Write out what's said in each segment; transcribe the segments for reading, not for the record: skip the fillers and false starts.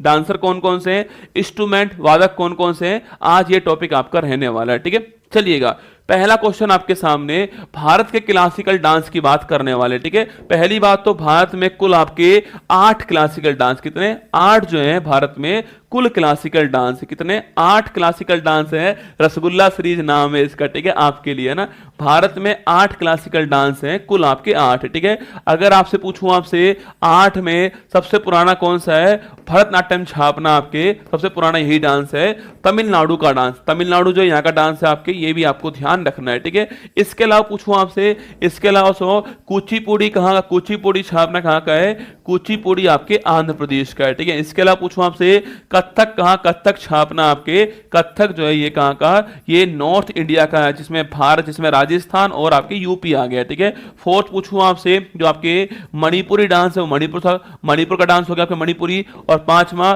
Dancer कौन कौन से हैं, इंस्ट्रूमेंट वादक कौन कौन से हैं, आज ये टॉपिक आपका रहने वाला है। ठीक है, चलिएगा पहला क्वेश्चन आपके सामने, भारत के क्लासिकल डांस की बात करने वाले। ठीक है, पहली बात तो भारत में कुल आपके 8 क्लासिकल डांस, कितने 8 जो हैं भारत में कुल क्लासिकल डांस, कितने 8 क्लासिकल डांस है। रसगुल्ला सीरीज नाम है इसका। ठीक है, आपके लिए ना, भारत में 8 क्लासिकल डांस हैं कुल आपके 8। ठीक है, अगर आपसे पूछूं आपसे 8 में सबसे पुराना कौन सा है, भरतनाट्यम छापना आपके सबसे पुराना यही डांस है। तमिलनाडु का डांस, तमिलनाडु जो यहाँ का डांस है आपके, ये भी आपको ध्यान रखना है। ठीक है, इसके अलावा पूछूं आपसे, इसके अलावा सो कुचिपुड़ी कहाँ का, कुचिपुड़ी छापना कहाँ का है, कुचिपुड़ी आपके आंध्र प्रदेश का है। ठीक है, इसके अलावा पूछूं आपसे कथक कहाँ, कथक छापना आपके, कथक जो है ये कहाँ का, ये नॉर्थ इंडिया का है, जिसमें भारत, जिसमें राजस्थान और आपके यूपी आ गया। ठीक है, फोर्थ पूछूं आपसे जो आपके मणिपुरी डांस है, वो मणिपुर था, मणिपुर का डांस हो गया आपके मणिपुरी। और पांचवा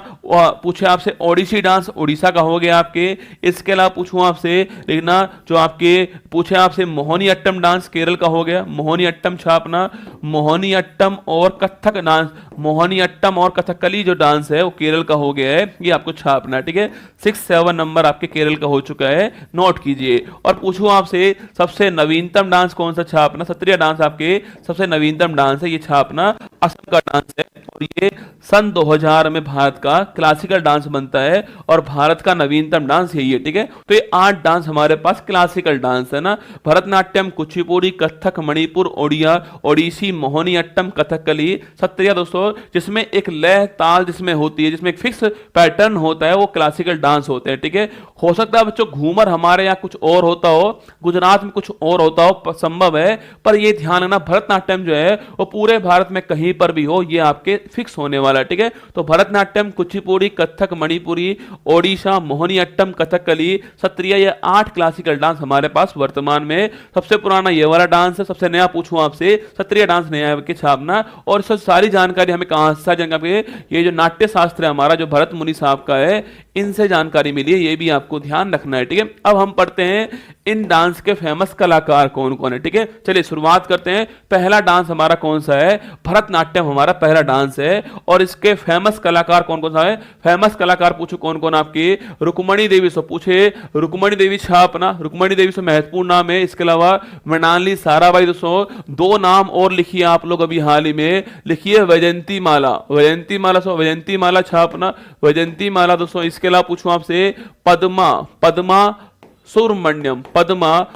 पूछे आपसे ओडिसी डांस, उड़ीसा का हो गया आपके। इसके अलावा पूछूं आपसे लिखना जो आपके पूछे आपसे मोहिनी अट्टम डांस केरल का हो गया, मोहिनी अट्टम छापना, मोहिनी अट्टम और कथक डांस, मोहिनी अट्टम और कथकली जो डांस है वो केरल का हो गया है, ये आपको छापना है। ठीक है, 6-7 नंबर आपके केरल का हो चुका है, नोट कीजिए। और पूछूं आपसे सबसे नवीनतम डांस कौन सा छापना, सत्रिया डांस आपके सबसे नवीनतम डांस है, ये छापना असम का डांस है और ये सन 2000 में भारत का क्लासिकल डांस बनता है और भारत का नवीनतम डांस यही है। ठीक है, तो ये 8 डांस हमारे पास क्लासिकल डांस है ना, भरतनाट्यम, कुचिपुड़ी, कथक, मणिपुर, ओडिया, ओडिसी, मोहिनी अट्टम, कथकली, सत्रिया दोस्तों, जिसमें एक लय ताल जिसमें होती है, जिसमें एक फिक्स पैटर्न होता है, वो क्लासिकल डांस होते हैं। ठीक है, हो सकता है बच्चों घूमर हमारे यहाँ कुछ और होता हो, गुजरात में कुछ और होता हो, संभव है, पर ये ध्यान रखना भरतनाट्यम जो है वो पूरे भारत में कहीं पर भी हो, ये आपके फिक्स होने वाला है। ठीक है, तो भरतनाट्यम, कुचिपुड़ी, कथक, मणिपुरी, ओडिशा, मोहिनी अट्टम, कथकली, सत्रिया, ये 8 क्लासिकल डांस हमारे पास वर्तमान में। सबसे पुराना ये वाला डांस है, सबसे नया पूछूं आपसे सत्रिया डांस नया है के छापना। और इससे सारी जानकारी हमें कहां से जानकारी, ये जो नाट्य शास्त्र है हमारा जो भरत मुनि साहब का है, इनसे जानकारी मिली है, ये भी आपको ध्यान रखना है। ठीक है, अब हम पढ़ते हैं इन डांस के फेमस कलाकार कौन कौन है। ठीक है, चलिए शुरुआत करते हैं। पहला डांस हमारा कौन सा है, भरतनाट्यम हमारा पहला डांस है और इसके फेमस कलाकार कौन कौन सा है, फेमस कलाकार पूछो कौन कौन आपके, रुक्मणी देवी से पूछे, रुक्मणी देवी छापना, रुक्मणी देवी से महत्वपूर्ण नाम है। इसके अलावा मृणालिनी साराभाई दोस्तों, 2 नाम और लिखिए आप लोग अभी हाल ही में, लिखिए वैजयंती माला, वैजयंती माला सो वैजयंती माला छापना, वैजयंती माला दोस्तों। इसके अलावा पूछूं आपसे पद्मा, पद्मा सुब्रमण्यम, पद्मा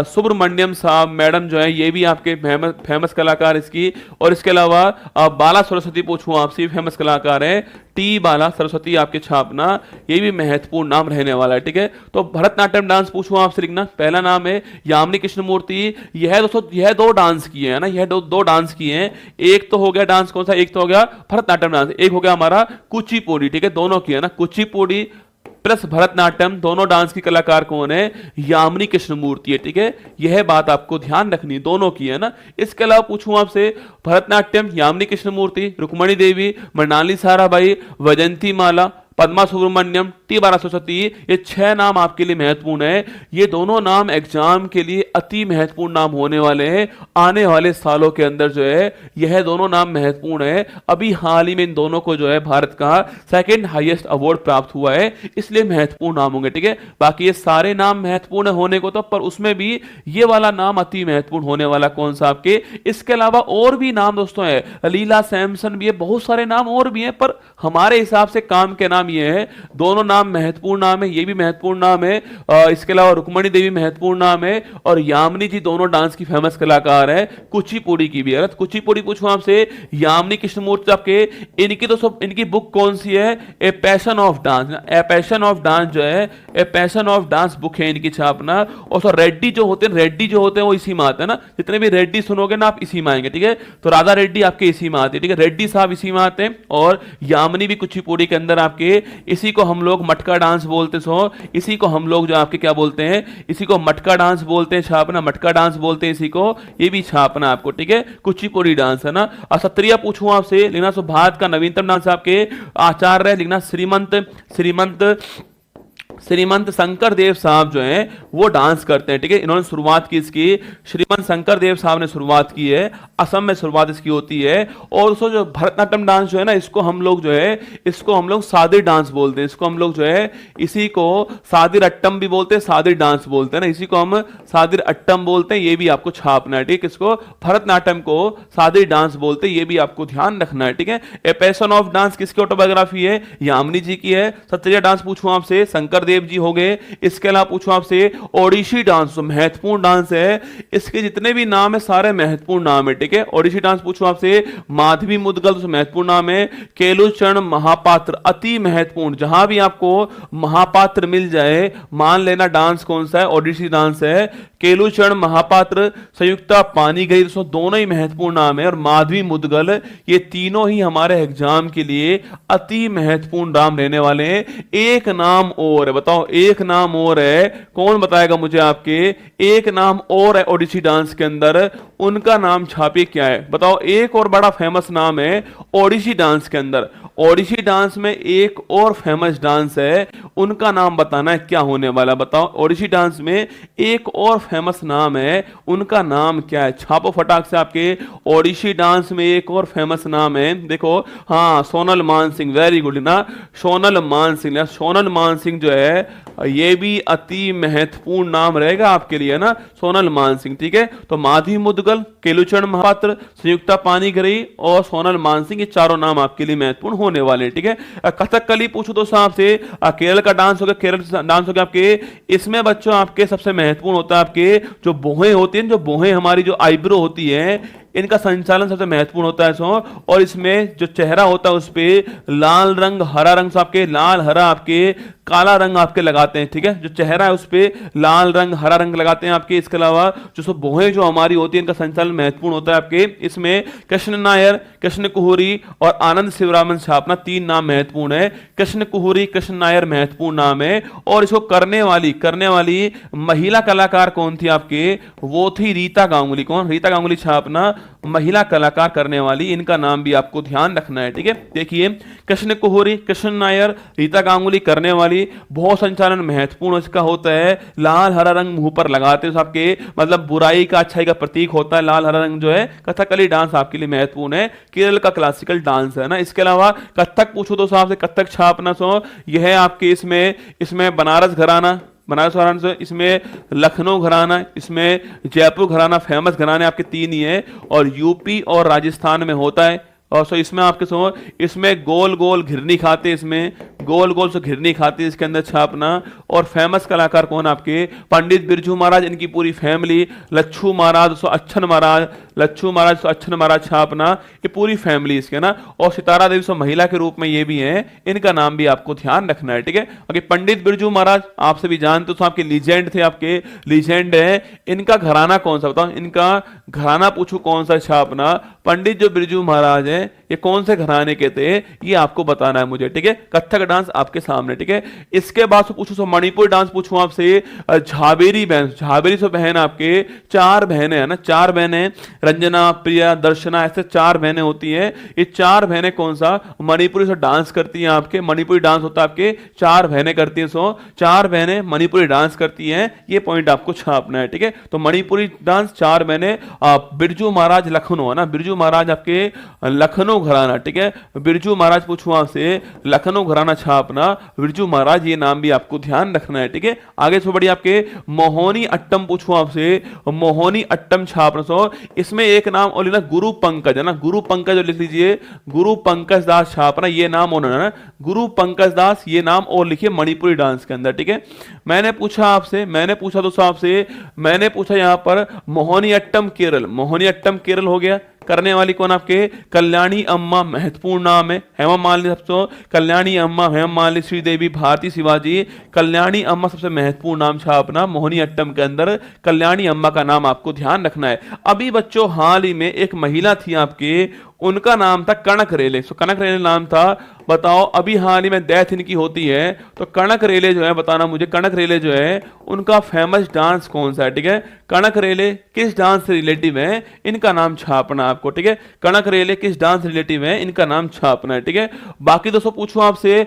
सुब्रमण्यम साहब मैडम जो है, ये भी आपके फेमस कलाकार इसकी। और इसके अलावा बाला सरस्वती पूछूं आपसे, फेमस कलाकार है, टी बाला सरस्वती आपके छापना, ये भी महत्वपूर्ण नाम रहने वाला है। ठीक है, तो भरतनाट्यम डांस पूछूं आपसे लिखना, पहला नाम है यामिनी कृष्णमूर्ति। यह दोस्तों यह 2 डांस किए हैं ना, यह दो डांस किए हैं, एक तो हो गया डांस कौन सा, एक तो हो गया भरतनाट्यम डांस, एक हो गया हमारा कुचिपुड़ी। ठीक है, दोनों किए ना, कुचिपुड़ी प्लस भरतनाट्यम, दोनों डांस की कलाकार कौन है, यामिनी कृष्णमूर्ति है। ठीक है, यह बात आपको ध्यान रखनी, दोनों की है ना। इसके अलावा पूछूं आपसे भरतनाट्यम यामिनी कृष्णमूर्ति, रुक्मणी देवी, मृणालिनी साराभाई, वैजयंती माला, पद्मा सुब्रमण्यम, टी बाला सरस्वती, ये 6 नाम आपके लिए महत्वपूर्ण है। ये दोनों नाम एग्जाम के लिए अति महत्वपूर्ण नाम होने वाले हैं आने वाले सालों के अंदर जो है, यह दोनों नाम महत्वपूर्ण है। अभी हाल ही में इन दोनों को जो है भारत का 2nd हाईएस्ट अवार्ड प्राप्त हुआ है, इसलिए महत्वपूर्ण नाम होंगे। ठीक है, बाकी ये सारे नाम महत्वपूर्ण होने को तो, पर उसमें भी ये वाला नाम अति महत्वपूर्ण होने वाला कौन सा आपके। इसके अलावा और भी नाम दोस्तों है, लीला सैमसन भी है, बहुत सारे नाम और भी हैं, पर हमारे हिसाब से काम के नाम ये है, दोनों नाम महत्वपूर्ण नाम है, ये भी महत्वपूर्ण नाम है। इसके अलावा रुक्मणी देवी महत्वपूर्ण नाम है और यामिनी जी दोनों डांस की फेमस कलाकार है, कुचिपुड़ी की भी है। कुचिपुड़ी पूछूं आपसे, यामिनी कृष्णमूर्ति आपके, इनकी दोस्तों इनकी बुक कौन सी है, a passion of dance, a passion of dance जो है, a passion of dance book है इनकी छापना। और तो रेड्डी जो होते हैं, रेड्डी जो होते हैं वो इसी में आते हैं ना, जितने भी रेड्डी सुनोगे ना आप इसी में आएंगे। ठीक है, तो राधा रेड्डी आपके इसी में आते हैं। ठीक है, रेड्डी साहब इसी में आते हैं और यामिनी भी कुचिपुड़ी के अंदर आपके, इसी को हम लोग मटका डांस बोलते सो, इसी को हम लोग जो आपके क्या बोलते हैं, इसी को मटका डांस बोलते हैं, छापना मटका डांस बोलते हैं इसी को, ये भी छापना आपको। ठीक है, कुचिपुड़ी डांस है ना। और सत्रिया पूछूं आपसे लिखना, सो भारत का नवीनतम डांस आपके आचार्य लिखना, श्रीमंत, श्रीमंत श्रीमंत शंकर देव साहब जो हैं वो डांस करते हैं, ठीक है। इन्होंने शुरुआत की इसकी, श्रीमंत शंकर देव साहब ने शुरुआत की है, असम में शुरुआत इसकी होती है। और उसको जो भरतनाट्यम डांस जो है ना, इसको हम लोग जो है, इसको हम लोग सादिर डांस बोलते हैं, इसको हम लोग जो है, इसी को सादिर अट्टम भी बोलते हैं, सादिर डांस बोलते हैं ना, इसी को हम सादिर अट्टम बोलते हैं। ये भी आपको छापना है, ठीक है। इसको भरतनाट्यम को सादिर डांस बोलते हैं, ये भी आपको ध्यान रखना है, ठीक है। ए पैशन ऑफ डांस किसकी ऑटोबायोग्राफी है? यामिनी जी की है। सत्रिया डांस पूछूं आपसे, शंकर देव जी हो गए। इसके अलावा पूछूं आपसे ओडिशी डांस, जो महत्वपूर्ण डांस है, इसके जितने भी नाम है सारे महत्वपूर्ण नाम है, ठीक है। ओडिशी डांस पूछूं आपसे, माधवी मुदगल जो महत्वपूर्ण नाम है। केलुचरण महापात्र अति महत्वपूर्ण, जहां भी आपको महापात्र मिल जाए मान लेना डांस कौन सा है, ओडिशी डांस है। केलुचरण महापात्र, संयुक्ता पानीगई, दोस्तों दोनों ही महत्वपूर्ण नाम है। और माधवी मुदगल, ये तीनों ही हमारे एग्जाम के लिए अति महत्वपूर्ण नाम रहने वाले हैं। एक नाम और है, बताओ एक नाम और है, कौन बताएगा मुझे? आपके एक नाम और है ओडिसी डांस के अंदर, उनका नाम छापिए क्या है? बताओ। एक और बड़ा फेमस नाम है ओडिसी डांस के अंदर, ओडिसी डांस में एक और फेमस डांस है, उनका नाम बताना है, क्या होने वाला? बताओ। ओडिसी डांस में एक और फेमस नाम है, उनका नाम क्या है? छापो फटाक से। आपके ओडिसी डांस में एक और फेमस नाम है, देखो, हाँ, सोनल मान सिंह, वेरी गुड ना, सोनल मान सिंह। सोनल मान सिंह जो है ये भी अति महत्वपूर्ण नाम रहेगा आपके लिए ना, सोनल मान सिंह, ठीक है। तो माधवी मुदगल, केलुचरण महापात्र, संयुक्ता पानीगई और सोनल मान सिंह, ये चारों नाम आपके लिए महत्वपूर्ण होने वाले, ठीक है। कथकली पूछो तो साहब से, केरल का डांस हो गया, केरल डांस हो गया आपके, इसमें बच्चों आपके सबसे महत्वपूर्ण होता है आपके जो बोहें होती हैं, जो बोहें हमारी जो आईब्रो होती है, इनका संचालन सबसे महत्वपूर्ण होता है सो। और इसमें जो चेहरा होता है उस पे लाल रंग, हरा रंग, सो आपके लाल, हरा, आपके काला रंग आपके लगाते हैं, ठीक है। जो चेहरा है उस पे लाल रंग, हरा रंग लगाते हैं आपके। इसके अलावा जो सब बोहें जो हमारी होती है, इनका संचालन महत्वपूर्ण होता है आपके। इसमें कृष्ण नायर, कृष्ण कुहूरी और आनंद शिवरामन छापना, तीन नाम महत्वपूर्ण है। कृष्ण कुहूरी, कृष्ण नायर महत्वपूर्ण नाम है। और इसको करने वाली महिला कलाकार कौन थी आपके? वो थी रीता गांगुली। कौन? रीता गांगुली छापना, महिला कलाकार करने वाली, इनका नाम भी आपको ध्यान रखना है, ठीक है। देखिए, कृष्ण कुहूरी, कृष्ण नायर, रीता गांगुली करने वाली। बहुत संचालन महत्वपूर्ण इसका होता है, लाल हरा रंग मुंह पर लगाते हैं आपके, मतलब बुराई का अच्छाई का प्रतीक होता है लाल हरा रंग जो है। कथकली डांस आपके लिए महत्वपूर्ण है, केरल का क्लासिकल डांस है ना। इसके अलावा कथक पूछो तो साहब से, कथक छापना सो, यह है आपके इसमें बनारस घराना, से, इसमें लखनऊ घराना, इसमें जयपुर घराना, फेमस घराने आपके तीन ही है। और यूपी और राजस्थान में होता है। और सो इसमें आपके सो, इसमें गोल गोल घिरनी खाते, इसमें गोल गोल से घिरनी खाते, इसके अंदर छापना। और फेमस कलाकार कौन आपके? पंडित बिरजू महाराज, इनकी पूरी फैमिली, लच्छू महाराज, सो अच्छन महाराज, लच्छू महाराज, सो अच्छन महाराज छापना, ये पूरी फैमिली इसके ना। और सितारा देवी सो महिला के रूप में ये भी हैं, इनका नाम भी आपको ध्यान रखना है, ठीक है। बाकी पंडित बिरजू महाराज आपसे भी जानते हो, तो आपके लीजेंड थे, आपके लीजेंड है। इनका घराना कौन सा? बताओ, इनका घराना पूछो कौन सा छापना। पंडित जो बिरजू महाराज है, ये कौन से घराने के थे, ये आपको बताना है मुझे, ठीक है। कथक डांस आपके सामने, ठीक है। इसके बाद से पूछो, मणिपुर डांस पूछूं आपसे, झाबेरी बहन, झाबेरी से बहन आपके चार बहनें हैं ना, चार बहनें, रंजना, प्रिया, दर्शना, ऐसे चार बहनें होती हैं। ये चार बहनें कौन सा? मणिपुरी से डांस करती हैं आपके, मणिपुरी डांस होता है आपके, चार बहनें करती हैं। सो चार बहनें मणिपुरी डांस करती हैं, ये पॉइंट आपको छापना है, ठीक है। तो मणिपुरी डांस, चार बहनें। बिरजू महाराज लखनऊ है ना, बिरजू महाराज आपके लखनऊ घराना, ठीक है। बिरजू महाराज पूछूं आपसे, लखनऊ घराना छापना, बिरजू महाराज, ये नाम भी आपको ध्यान रखना है, ठीक है। आगे से बढ़िए, आपके मोहनी अट्टम पूछूं आपसे, मोहनी अट्टम छापना। सो इसमें एक नाम और लेना, गुरु पंकज है ना, गुरु पंकज लिख लीजिए, गुरु पंकज दास छापना, ये नाम और ना, गुरु पंकज दास, ये नाम और लिखिए मणिपुरी डांस के अंदर, ठीक है। मैंने पूछा दोस्तों आपसे, मैंने पूछा यहां पर मोहनी अट्टम केरल, मोहनी अट्टम केरल हो गया। करने वाली कौन आपके? कल्याणी अम्मा, महत्वपूर्ण नाम है। हेमा मालिनी, सबसे कल्याणी अम्मा, हेमा मालिनी, श्रीदेवी, भारती शिवाजी, कल्याणी अम्मा सबसे महत्वपूर्ण नाम छापना। मोहिनी अट्टम के अंदर कल्याणी अम्मा का नाम आपको ध्यान रखना है। अभी बच्चों हाल ही में एक महिला थी आपके, उनका नाम था कनक रेले। तो कनक रेले नाम था। बताओ अभी हाल ही में डेथ इनकी होती है, तो कनक रेले जो है, बताना मुझे, कनक रेले जो है उनका फेमस डांस कौन सा है? ठीक है, कनक रेले किस डांस से रिलेटिव है, इनका नाम छापना आपको। ठीक है, कनक रेले किस डांस से रिलेटिव है, इनका नाम छापना है। ठीक है, बाकी दोस्तों पूछूं आपसे,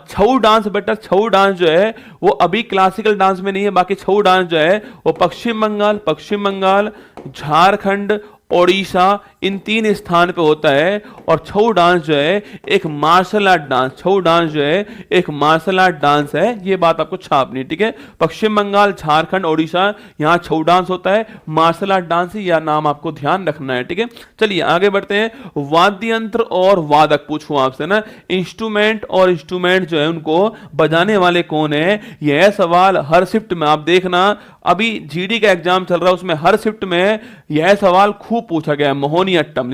छऊ डांस, बेटा छऊ डांस जो है वो अभी क्लासिकल डांस में नहीं है। बाकी छऊ डांस जो है वो पश्चिम बंगाल, झारखंड, ओडिशा, इन 3 स्थान पे होता है। और छऊ डांस जो है एक मार्शल आर्ट डांस, छऊ डांस जो है एक मार्शल आर्ट डांस है, ये बात आपको छापनी। ठीक है, पश्चिम बंगाल, झारखंड, ओडिशा, यहाँ छऊ डांस होता है, मार्शल आर्ट डांस है, यह नाम आपको ध्यान रखना है। ठीक है, चलिए आगे बढ़ते हैं। वाद्य यंत्र और वादक पूछूं आपसे ना, इंस्ट्रूमेंट और इंस्ट्रूमेंट जो है उनको बजाने वाले कौन है, यह सवाल हर शिफ्ट में आप देखना। अभी जीडी का एग्जाम चल रहा है, उसमें हर शिफ्ट में यह सवाल खूब पूछा गया है। मोहिनीअट्टम,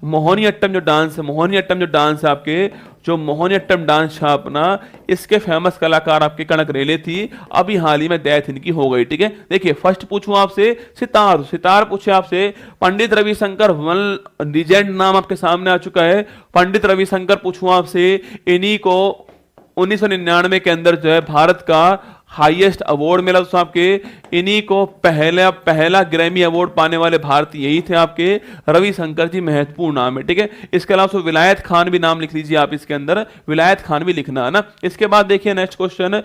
मोहिनीअट्टम जो डांस है, मोहिनीअट्टम जो डांस है आपके, जो मोहिनीअट्टम डांस छापना, इसके फेमस कलाकार आपके कनक रेले थी। अभी हाल ही में डेथ इनकी हो गई। ठीक है, देखिए फर्स्ट पूछूं आपसे सितार, सितार पूछे आपसे पंडित रविशंकर, वन लीजेंड नाम आपके सामने आ चुका है। पंडित रविशंकर पूछूं आपसे, इन्हीं को 1999 के अंदर जो है भारत का हाईएस्ट अवार्ड मिला दोस्तों आपके, इन्हीं को पहला ग्रैमी अवार्ड पाने वाले भारतीय यही थे आपके रविशंकर जी, महत्वपूर्ण नाम है। ठीक है, इसके अलावा विलायत खान भी नाम लिख लीजिए आप, इसके अंदर विलायत खान भी लिखना है ना। इसके बाद देखिए नेक्स्ट क्वेश्चन,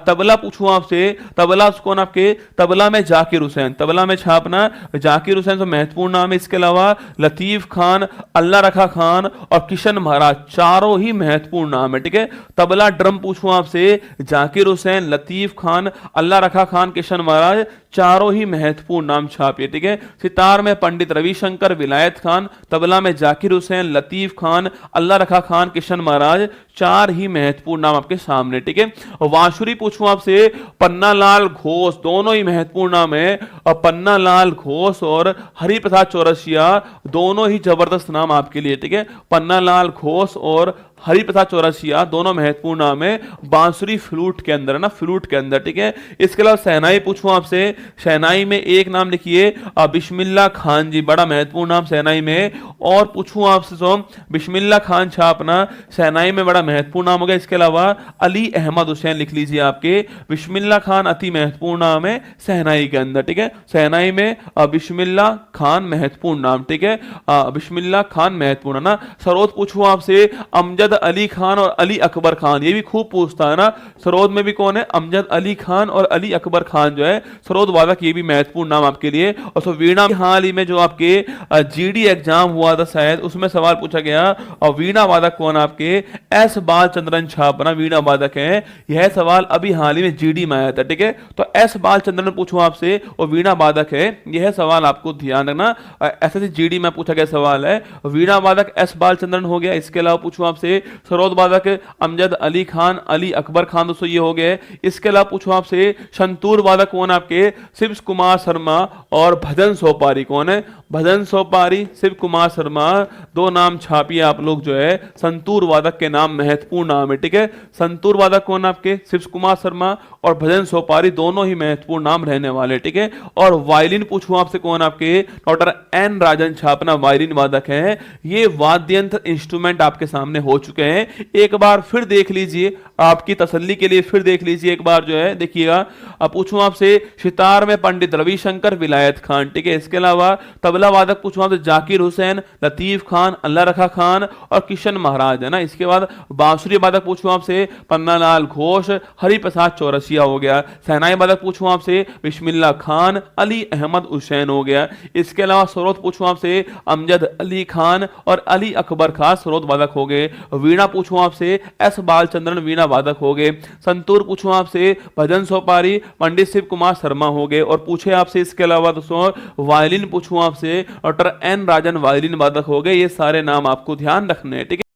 तबला पूछूं आपसे, तबला कौन आपके, तबला में जाकिर हुसैन, तबला में छापना जाकिर हुसैन तो महत्वपूर्ण नाम है। इसके अलावा लतीफ खान, अल्लाह रखा खान और किशन महाराज, चारों ही महत्वपूर्ण नाम है। ठीक है, तबला ड्रम पूछूं आपसे, जाकिर हुसैन, लतीफ खान, अल्लाह रखा खान, किशन महाराज, चारों ही महत्वपूर्ण नाम छापिए। ठीक है, सितार में पंडित रविशंकर, विलायत खान, तबला में जाकिर हुसैन, लतीफ खान, अल्लाह रखा खान, किशन महाराज, चार ही महत्वपूर्ण नाम आपके सामने। ठीक है, वांसुरी पूछूं आपसे, पन्नालाल घोष, दोनों ही महत्वपूर्ण नाम है। और पन्नालाल घोष और हरिप्रसाद चौरसिया, दोनों ही जबरदस्त नाम आपके लिए। ठीक है, पन्नालाल घोष और हरिप्रसाद चौरसिया दोनों महत्वपूर्ण नाम है बांसुरी फ्लूट के अंदर, ना फ्लूट के अंदर। ठीक है, इसके अलावा शहनाई पूछूं आपसे, शहनाई में एक नाम लिखिए बिस्मिल्लाह खान जी, बड़ा महत्वपूर्ण नाम शहनाई में। और पूछूं आपसे तो बिस्मिल्लाह खान छापना शहनाई में बड़ा महत्वपूर्ण नाम हो गया। इसके अलावा अली अहमद हुसैन लिख लीजिए आपके, बिस्मिल्लाह खान अति महत्वपूर्ण नाम है शहनाई के अंदर। ठीक है, शहनाई में बिस्मिल्लाह खान महत्वपूर्ण नाम। ठीक है, बिस्मिल्लाह खान महत्वपूर्ण ना। सरोद पूछूं आपसे, अमजद अली खान और अली अकबर खान, ये भी खूब पूछता है ना। सरोद में भी कौन है, अमजद अली खान और अली अकबर खान जो है सरोद वादक, ये भी महत्वपूर्ण नाम आपके लिए। और तो वीणा, हाल ही में जो आपके जीडी एग्जाम हुआ था शायद, उसमें सवाल पूछा गया, और वीणा वादक कौन आपके, एस बालचंद्रन छापना वीणा वादक है। यह सवाल अभी हाल ही में जीडी में आया था। ठीक है, तो एस बालचंद्रन पूछूं आपसे और वीणा वादक है, यह सवाल आपको ध्यान रखना, ऐसे जीडी में पूछा गया सवाल है। वीणा वादक एस बालचंद्रन हो गया। इसके अलावा पूछूं आपसे सरोद वादक अमजद अली खान, अली अकबर खान, दोस्तों ये हो गए। इसके अलावा पूछूं आपसे संतूर वादक कौन आपके, शिव कुमार शर्मा और भजन सोपारी कौन है, भजन सोपारी, शिव कुमार शर्मा, दो नाम छापिए आप लोग जो है, संतूर वादक के नाम महत्वपूर्ण नाम है। ठीक है, संतूर वादक कौन आपके, शिव कुमार शर्मा और भजन सोपारी, दोनों ही महत्वपूर्ण नाम रहने वाले। ठीक है, और वायलिन पूछूं आपसे कौन आपके, डॉक्टर एन राजन छापना वायलिन वादक है। ये वाद्य यंत्र इंस्ट्रूमेंट आपके सामने हो चुके हैं। एक बार फिर देख लीजिए, आपकी तसल्ली के लिए फिर देख लीजिए एक बार जो है, देखिएगा। अब पूछूं आपसे सितार में पंडित रविशंकर, विलायत खान। ठीक है, इसके अलावा तबला वादक पूछूं आपसे जाकिर हुसैन, लतीफ खान, अल्लाह रखा खान और किशन महाराज है ना। इसके बाद बांसुरी वादक पूछूं आपसे पन्नालाल घोष, हरिप्रसाद चौरसिया हो गया। शहनाई वादक पूछूं आपसे बिस्मिल्लाह खान, अली अहमद हुसैन हो गया। इसके अलावा सरोद पूछूं आपसे अमजद अली खान और अली अकबर खान, सरोद वादक हो गए। वीणा पूछूं आपसे एस बालचंद्रन, वीणा वादक हो गए। संतूर पूछूं आपसे भजन सोपारी, पंडित शिव कुमार शर्मा हो गए। और पूछे आपसे इसके अलावा दोस्तों वायलिन पूछूं आपसे डॉक्टर एन राजन, वायलिन वादक हो गए। ये सारे नाम आपको ध्यान रखने हैं। ठीक है।